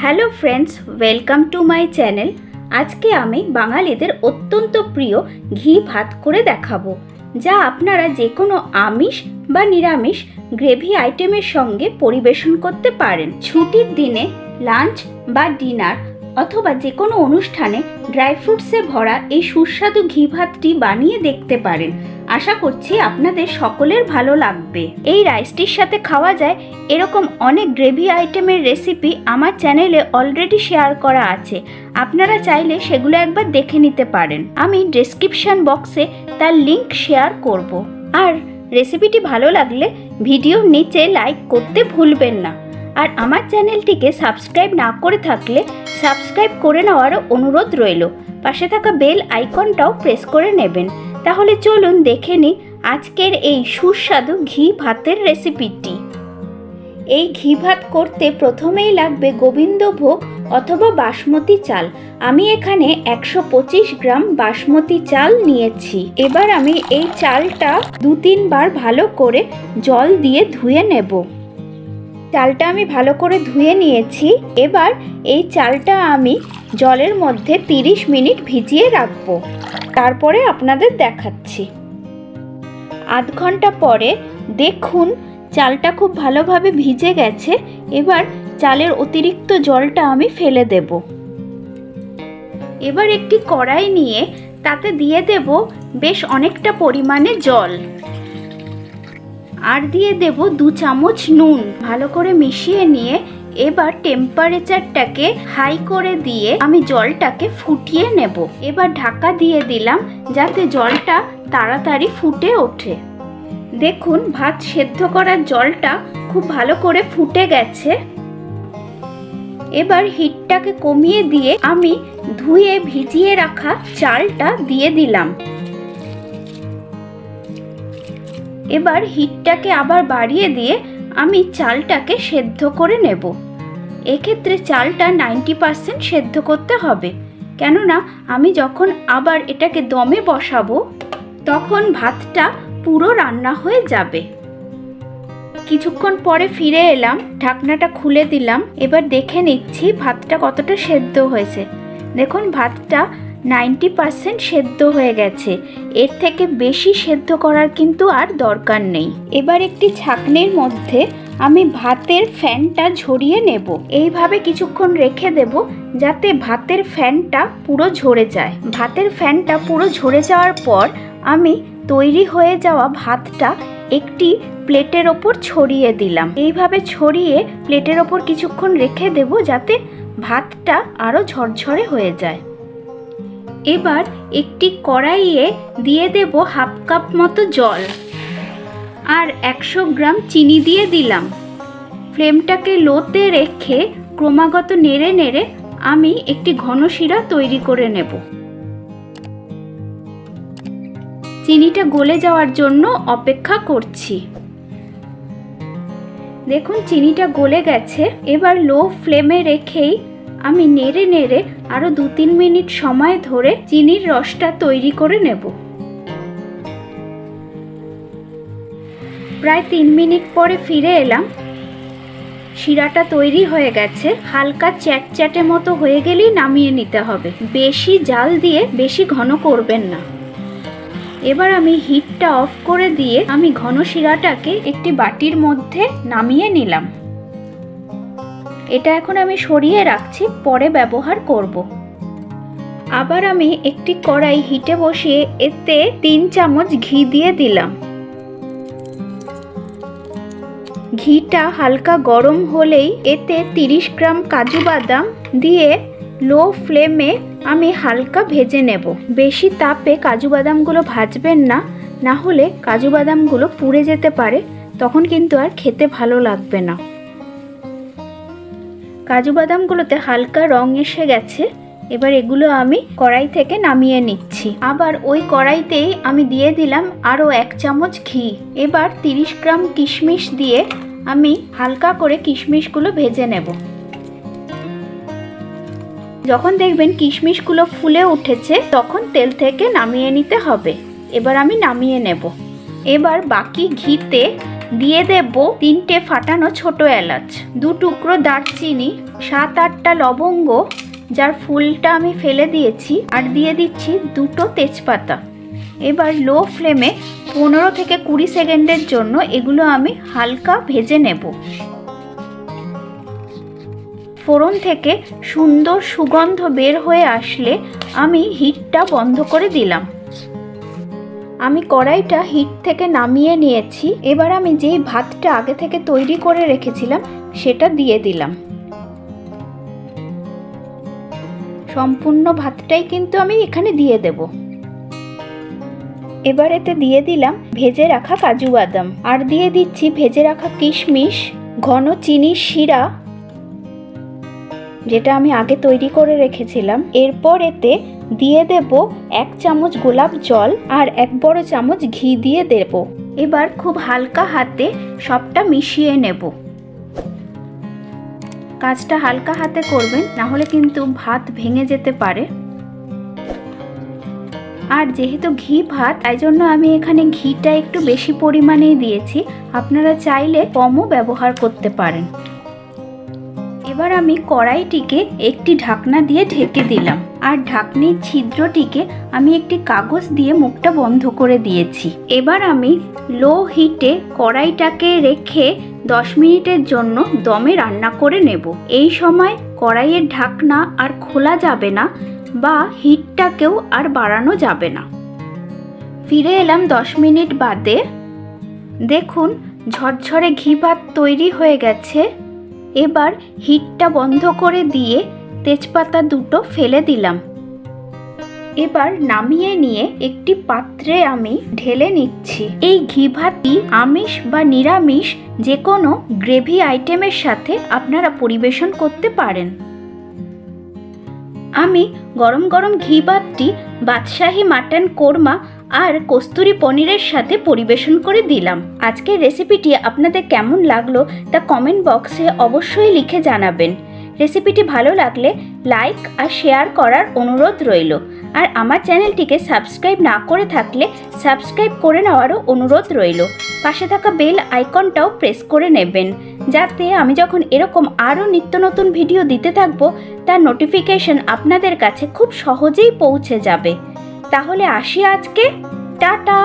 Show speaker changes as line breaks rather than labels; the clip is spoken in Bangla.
Hello friends, welcome to my channel. আজকে আমি বাঙালিদের অত্যন্ত প্রিয় ঘি ভাত করে দেখাবো, যা আপনারা যে কোনো আমিষ বা নিরামিষ গ্রেভি আইটেমের সঙ্গে পরিবেশন করতে পারেন। ছুটির দিনে লাঞ্চ বা ডিনার অথবা যে কোনো অনুষ্ঠানে ড্রাই ফ্রুটসে ভরা এই সুস্বাদু ঘি ভাতটি বানিয়ে দেখতে পারেন। আশা করছি আপনাদের সকলের ভালো লাগবে। এই রাইসটির সাথে খাওয়া যায় এরকম অনেক গ্রেভি আইটেমের রেসিপি আমার চ্যানেলে অলরেডি শেয়ার করা আছে, আপনারা চাইলে সেগুলো একবার দেখে নিতে পারেন। আমি ডেসক্রিপশন বক্সে তার লিংক শেয়ার করব। আর রেসিপিটি ভালো লাগলে ভিডিওর নিচে লাইক করতে ভুলবেন না। আর আমার চ্যানেলটিকে সাবস্ক্রাইব না করে থাকলে সাবস্ক্রাইব করে নেওয়ারও অনুরোধ রইল। পাশে থাকা বেল আইকনটাও প্রেস করে নেবেন। তাহলে চলুন দেখে নিই আজকের এই সুস্বাদু ঘি ভাতের রেসিপিটি। এই ঘি ভাত করতে প্রথমেই লাগবে গোবিন্দভোগ অথবা বাসমতি চাল। আমি এখানে 125 গ্রাম বাসমতি চাল নিয়েছি। এবার আমি এই চালটা 2-3 বার ভালো করে জল দিয়ে ধুয়ে নেব। চালটা আমি ভালো করে ধুয়ে নিয়েছি। এবার এই চালটা আমি জলের মধ্যে 30 মিনিট ভিজিয়ে রাখবো, তারপরে আপনাদের দেখাচ্ছি। আধ ঘন্টা পরে দেখুন চালটা খুব ভালোভাবে ভিজে গেছে। এবার চালের অতিরিক্ত জলটা আমি ফেলে দেব। এবার একটি কড়াই নিয়ে তাতে দিয়ে দেব বেশ অনেকটা পরিমাণে জল, আর দিয়ে দেব 2 চামচ নুন। ভালো করে মিশিয়ে নিয়ে এবার টেম্পারেচারটাকে হাই করে দিয়ে আমি জলটাকে ফুটিয়ে নেব। এবার ঢাকা দিয়ে দিলাম যাতে জলটা তাড়াতাড়ি ফুটে ওঠে। দেখুন ভাত সেদ্ধ করার জলটা খুব ভালো করে ফুটে গেছে। এবার হিটটাকে কমিয়ে দিয়ে আমি ধুয়ে ভিজিয়ে রাখা চালটা দিয়ে দিলাম। এবার হিটটাকে আবার বাড়িয়ে দিয়ে আমি চালটাকে সেদ্ধ করে নেব। এক্ষেত্রে চালটা 90% সেদ্ধ করতে হবে, কেননা আমি যখন আবার এটাকে দমে বসাবো তখন ভাতটা পুরো রান্না হয়ে যাবে। কিছুক্ষণ পরে ফিরে এলাম, ঢাকনাটা খুলে দিলাম। এবার দেখে নিচ্ছি ভাতটা কতটা সেদ্ধ হয়েছে। দেখুন ভাতটা 90% সেদ্ধ হয়ে গেছে। এর থেকে বেশি সেদ্ধ করার কিন্তু আর দরকার নেই। এবার একটি ছাঁকনির মধ্যে আমি ভাতের ফ্যানটা ঝরিয়ে নেব। এইভাবে কিছুক্ষণ রেখে দেব যাতে ভাতের ফ্যানটা পুরো ঝরে যায়। ভাতের ফ্যানটা পুরো ঝরে যাওয়ার পর আমি তৈরি হয়ে যাওয়া ভাতটা একটি প্লেটের ওপর ছড়িয়ে দিলাম। এইভাবে ছড়িয়ে প্লেটের ওপর কিছুক্ষণ রেখে দেব যাতে ভাতটা আরও ঝরঝরে হয়ে যায়। এবার একটি কড়াইয়ে দিয়ে দেব 1/2 কাপ মতো জল আর 100 গ্রাম চিনি দিয়ে দিলাম। ফ্লেমটাকে লোতে রেখে ক্রমাগত নেড়ে নেড়ে আমি একটি ঘন শিরা তৈরি করে নেব। চিনিটা গলে যাওয়ার জন্য অপেক্ষা করছি। দেখুন চিনিটা গলে গেছে। এবার লো ফ্লেমে রেখেই আমি নেড়ে নেড়ে আরও 2-3 মিনিট সময় ধরে চিনির রসটা তৈরি করে নেব। প্রায় 3 মিনিট পরে ফিরে এলাম। শিরাটা তৈরি হয়ে গেছে। হালকা চ্যাটচ্যাটে মতো হয়ে গেলেই নামিয়ে নিতে হবে। বেশি জাল দিয়ে বেশি ঘন করবেন না। এবার আমি হিটটা অফ করে দিয়ে আমি ঘন শিরাটাকে একটি বাটির মধ্যে নামিয়ে নিলাম। এটা এখন আমি সরিয়ে রাখছি, পরে ব্যবহার করব। আবার আমি একটি কড়াই হিটে বসিয়ে এতে 3 চামচ ঘি দিয়ে দিলাম। ঘিটা হালকা গরম হলেই এতে 30 গ্রাম কাজু বাদাম দিয়ে লো ফ্লেমে আমি হালকা ভেজে নেব। বেশি তাপে কাজু বাদামগুলো ভাজবেন না, না হলে কাজু বাদামগুলো পুড়ে যেতে পারে, তখন কিন্তু আর খেতে ভালো লাগবে না। কাজু বাদামগুলোতে হালকা রং এসে গেছে। এবার এগুলো আমি কড়াই থেকে নামিয়ে নিচ্ছি। আবার ওই কড়াইতেই আমি দিয়ে দিলাম আরও 1 চামচ ঘি। এবার 30 গ্রাম কিশমিশ দিয়ে আমি হালকা করে কিশমিশগুলো ভেজে নেব। যখন দেখবেন কিশমিশগুলো ফুলে উঠেছে তখন তেল থেকে নামিয়ে নিতে হবে। এবার আমি নামিয়ে নেব। এবার বাকি ঘিতে দিয়ে দেব 3টে ফাটানো ছোট এলাচ, 2 টুকরো দারচিনি, 7-8টা লবঙ্গ যার ফুলটা আমি ফেলে দিয়েছি, আর দিয়ে দিচ্ছি 2টো তেজপাতা। এবার লো ফ্লেমে 15 থেকে 20 সেকেন্ডের জন্য এগুলো আমি হালকা ভেজে নেব। ফোড়ন থেকে সুন্দর সুগন্ধ বের হয়ে আসলে আমি হিটটা বন্ধ করে দিলাম। আমি কড়াইটা হিট থেকে নামিয়ে নিয়েছি। এবার আমি যেই ভাতটা আগে থেকে তৈরি করে রেখেছিলাম সেটা দিয়ে দিলাম। সম্পূর্ণ ভাতটাই কিন্তু আমি এখানে দিয়ে দেব। এবার এতে দিয়ে দিলাম ভেজে রাখা কাজু বাদাম, আর দিয়ে দিচ্ছি ভেজে রাখা কিশমিশ, ঘন চিনির শিরা যেটা আমি আগে তৈরি করে রেখেছিলাম। এরপর এতে দিয়ে দেব 1 চামচ গোলাপ জল আর 1 বড় চামচ ঘি দিয়ে দেব। এবার খুব হালকা হাতে সবটা মিশিয়ে নেব। কাজটা হালকা হাতে করবেন, না হলে কিন্তু ভাত ভেঙে যেতে পারে। আর যেহেতু ঘি ভাত, তাই জন্য আমি এখানে ঘিটা একটু বেশি পরিমাণেই দিয়েছি। আপনারা চাইলে কমও ব্যবহার করতে পারেন। এবার আমি কড়াইটিকে একটি ঢাকনা দিয়ে ঢেকে দিলাম, আর ঢাকনির ছিদ্রটিকে আমি একটি কাগজ দিয়ে মুখটা বন্ধ করে দিয়েছি। এবার আমি লো হিটে কড়াইটাকে রেখে 10 মিনিটের জন্য দমে রান্না করে নেব। এই সময় কড়াইয়ের ঢাকনা আর খোলা যাবে না, বা হিটটাকেও আর বাড়ানো যাবে না। ফিরে এলাম 10 মিনিট বাদে। দেখুন ঝরঝরে ঘি ভাত তৈরি হয়ে গেছে। এবার হিটটা বন্ধ করে দিয়ে তেজপাতা 2টো ফেলে দিলাম। এবার নামিয়ে নিয়ে একটি পাত্রে আমি ঢেলে নিচ্ছি। এই ঘি ভাতটি আমিষ বা নিরামিষ যে কোনো গ্রেভি আইটেমের সাথে আপনারা পরিবেশন করতে পারেন। আমি গরম গরম ঘি ভাতটি বাদশাহী মাটন কোরমা আর কস্তুরি পনিরের সাথে পরিবেশন করে দিলাম। আজকের রেসিপিটি আপনাদের কেমন লাগলো তা কমেন্ট বক্সে অবশ্যই লিখে জানাবেন। রেসিপিটি ভালো লাগলে লাইক আর শেয়ার করার অনুরোধ রইল। আর আমার চ্যানেলটিকে সাবস্ক্রাইব না করে থাকলে সাবস্ক্রাইব করে নেওয়ারও অনুরোধ রইল। পাশে থাকা বেল আইকনটাও প্রেস করে নেবেন, যাতে আমি যখন এরকম আরও নিত্য নতুন ভিডিও দিতে থাকবো তার নোটিফিকেশন আপনাদের কাছে খুব সহজেই পৌঁছে যাবে। তাহলে আসি আজকে, টাটা।